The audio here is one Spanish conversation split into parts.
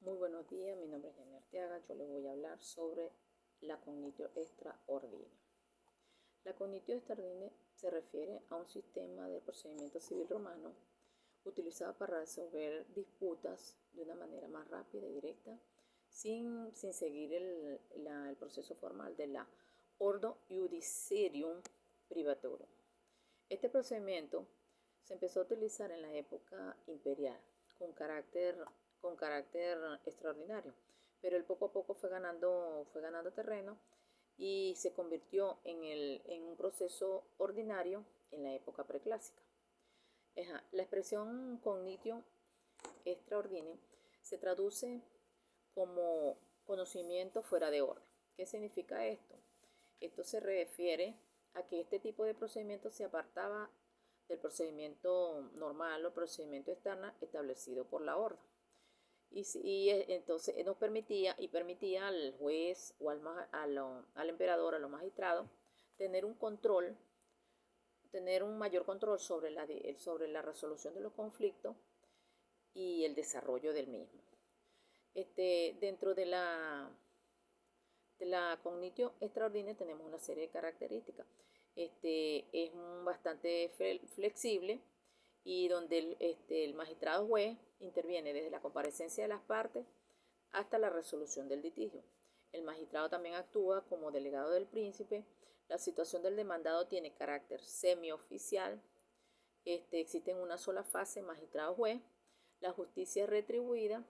Muy buenos días, mi nombre es Jenny Arteaga. Yo les voy a hablar sobre la cognitio extra ordine. La cognitio extra ordine se refiere a un sistema de procedimiento civil romano utilizado para resolver disputas de una manera más rápida y directa, sin seguir el proceso formal de la Ordo Judiciarum Privatorum. Este procedimiento se empezó a utilizar en la época imperial con carácter extraordinario, pero él poco a poco fue ganando terreno y se convirtió en un proceso ordinario en la época preclásica. La expresión cognitio extra ordine se traduce como conocimiento fuera de orden. ¿Qué significa esto? Esto se refiere a que este tipo de procedimiento se apartaba del procedimiento normal o procedimiento externo establecido por la orden. Y entonces nos permitía al juez o al emperador, a los magistrados, tener un mayor control sobre la resolución de los conflictos y el desarrollo del mismo. Dentro de la cognitio extra ordine tenemos una serie de características. Es bastante flexible y donde el magistrado juez interviene desde la comparecencia de las partes hasta la resolución del litigio. El magistrado también actúa como delegado del príncipe. La situación del demandado tiene carácter semioficial. Existe en una sola fase magistrado-juez. La justicia es retribuida.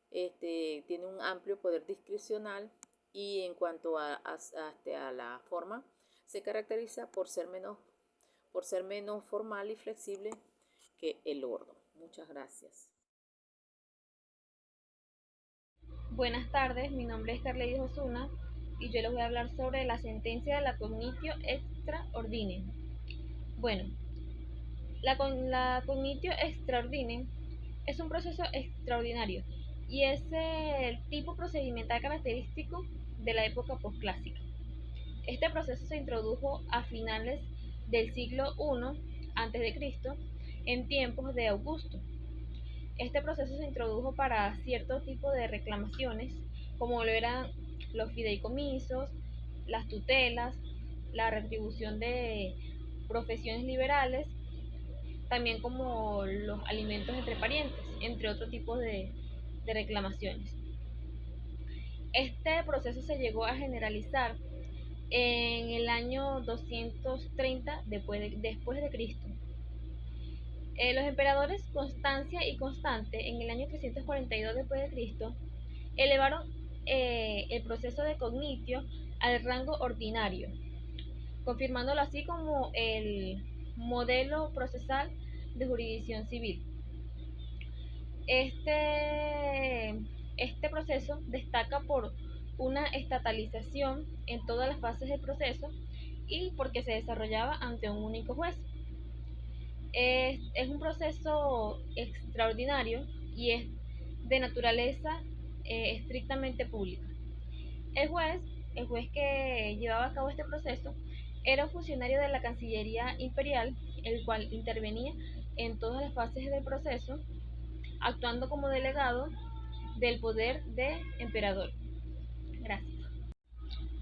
Tiene un amplio poder discrecional y en cuanto a la forma, se caracteriza por ser menos formal y flexible que el ordo. Muchas gracias. Buenas tardes, mi nombre es Carleide Osuna y yo les voy a hablar sobre la sentencia de la cognitio extra ordine. Bueno, la cognitio extra ordine es un proceso extraordinario y es el tipo procedimental característico de la época posclásica. Este proceso se introdujo a finales del siglo I a.C. en tiempos de Augusto. Este proceso se introdujo para cierto tipo de reclamaciones, como lo eran los fideicomisos, las tutelas, la retribución de profesiones liberales, también como los alimentos entre parientes, entre otros tipos de reclamaciones. Este proceso se llegó a generalizar en el año 230 después de Cristo. Los emperadores Constancia y Constante, en el año 342 después de Cristo, elevaron el proceso de cognitio al rango ordinario, confirmándolo así como el modelo procesal de jurisdicción civil. Este proceso destaca por una estatalización en todas las fases del proceso y porque se desarrollaba ante un único juez. Es un proceso extraordinario y es de naturaleza estrictamente pública. El juez que llevaba a cabo este proceso era un funcionario de la Cancillería Imperial, el cual intervenía en todas las fases del proceso, actuando como delegado del poder de emperador. Gracias.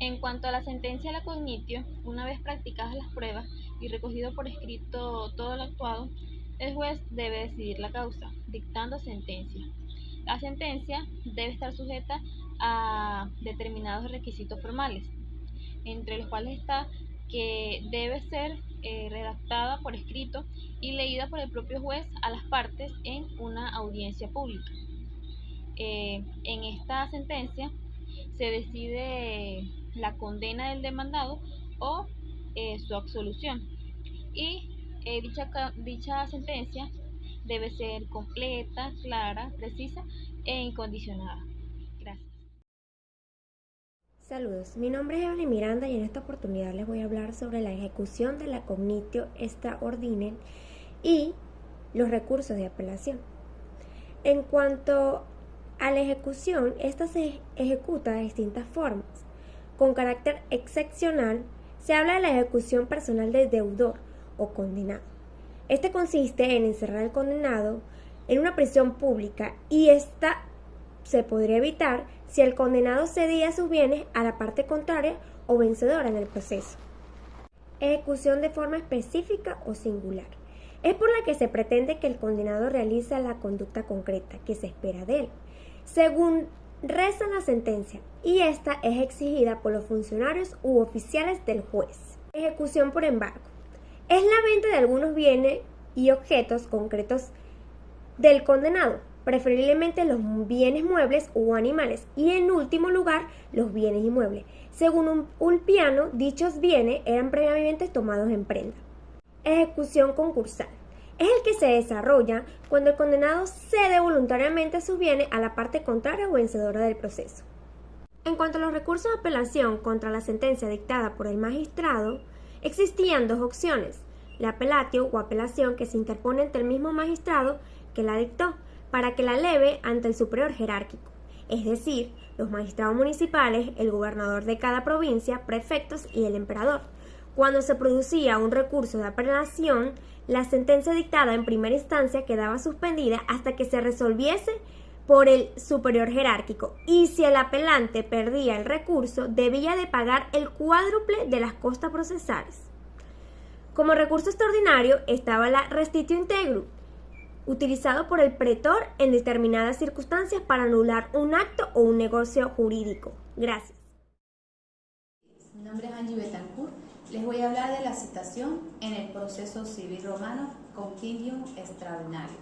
En cuanto a la sentencia de la cognitio, una vez practicadas las pruebas y recogido por escrito todo lo actuado, el juez debe decidir la causa, dictando sentencia. La sentencia debe estar sujeta a determinados requisitos formales, entre los cuales está que debe ser redactada por escrito y leída por el propio juez a las partes en una audiencia pública. En esta sentencia se decide la condena del demandado o su absolución y dicha sentencia debe ser completa, clara, precisa e incondicionada. Gracias. Saludos, mi nombre es Evelyn Miranda y en esta oportunidad les voy a hablar sobre la ejecución de la cognitio extra ordine y los recursos de apelación. En cuanto a la ejecución, esta se ejecuta de distintas formas. Con carácter excepcional, se habla de la ejecución personal del deudor o condenado. Este consiste en encerrar al condenado en una prisión pública y esta se podría evitar si el condenado cedía sus bienes a la parte contraria o vencedora en el proceso. Ejecución de forma específica o singular. Es por la que se pretende que el condenado realiza la conducta concreta que se espera de él, según reza la sentencia, y esta es exigida por los funcionarios u oficiales del juez. Ejecución por embargo. Es la venta de algunos bienes y objetos concretos del condenado, preferiblemente los bienes muebles u animales, y en último lugar los bienes inmuebles. Según Ulpiano, dichos bienes eran previamente tomados en prenda. Ejecución concursal. Es el que se desarrolla cuando el condenado cede voluntariamente sus bienes a la parte contraria o vencedora del proceso. En cuanto a los recursos de apelación contra la sentencia dictada por el magistrado, existían dos opciones: la appelatio o apelación, que se interpone ante el mismo magistrado que la dictó para que la eleve ante el superior jerárquico, es decir, los magistrados municipales, el gobernador de cada provincia, prefectos y el emperador. Cuando se producía un recurso de apelación, la sentencia dictada en primera instancia quedaba suspendida hasta que se resolviese por el superior jerárquico, y si el apelante perdía el recurso, debía de pagar el cuádruple de las costas procesales. Como recurso extraordinario estaba la restitio integrum, utilizado por el pretor en determinadas circunstancias para anular un acto o un negocio jurídico. Gracias. Mi nombre es Angie Betancourt. Les voy a hablar de la citación en el proceso civil romano Concilium Extraordinario.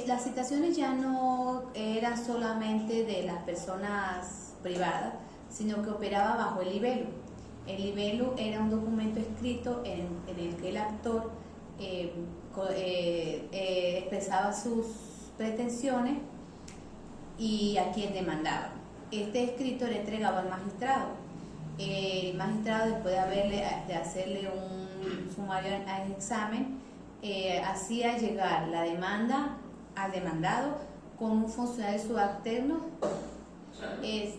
Las citaciones ya no eran solamente de las personas privadas, sino que operaba bajo el libelo. El libelo era un documento escrito en el que el actor expresaba sus pretensiones y a quien demandaba. Este escrito le entregaba al magistrado. El magistrado, después de hacerle un sumario al examen, hacía llegar la demanda al demandado con un funcionario subalterno. A él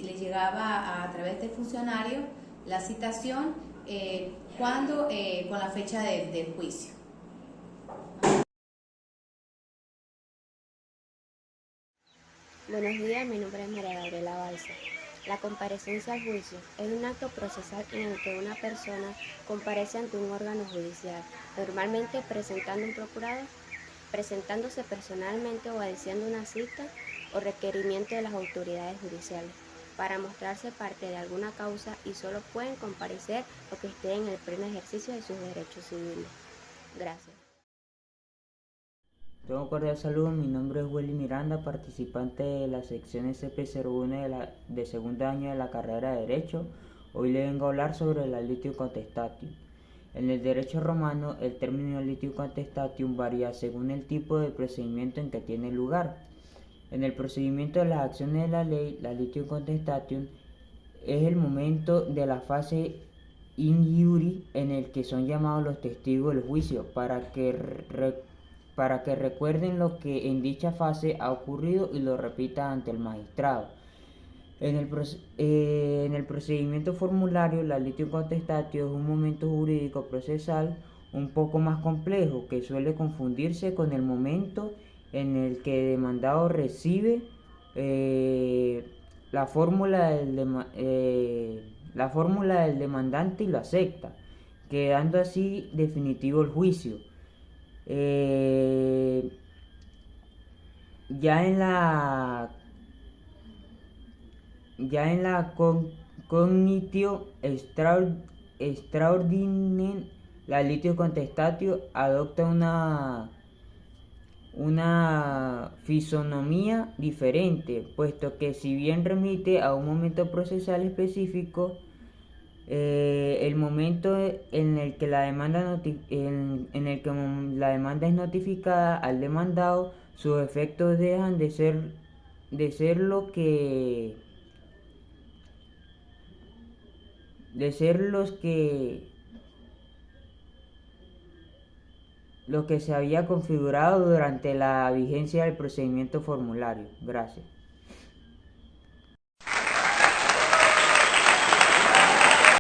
le llegaba a través del funcionario la citación con la fecha del juicio. Buenos días, mi nombre es María Gabriela Balsa. La comparecencia al juicio es un acto procesal en el que una persona comparece ante un órgano judicial, normalmente presentando un procurador, presentándose personalmente o obedeciendo una cita o requerimiento de las autoridades judiciales, para mostrarse parte de alguna causa, y solo pueden comparecer los que estén en el pleno ejercicio de sus derechos civiles. Gracias. Todo cordial saludo, mi nombre es Welly Miranda, participante de la sección SP01 de segundo año de la carrera de Derecho. Hoy le vengo a hablar sobre la litio contestatium. En el derecho romano, el término litio contestatium varía según el tipo de procedimiento en que tiene lugar. En el procedimiento de las acciones de la ley, la litio contestatium es el momento de la fase in iure en el que son llamados los testigos del juicio para que recuerden lo que en dicha fase ha ocurrido y lo repitan ante el magistrado. En el procedimiento formulario, la litio contestatio es un momento jurídico procesal un poco más complejo, que suele confundirse con el momento en el que el demandado recibe la fórmula del demandante y lo acepta, quedando así definitivo el juicio. Ya en la cognitio extraordinem, la litio contestatio adopta una fisonomía diferente, puesto que si bien remite a un momento procesal específico, el momento en el que la demanda es notificada al demandado, sus efectos dejan de ser los que se había configurado durante la vigencia del procedimiento formulario. Gracias.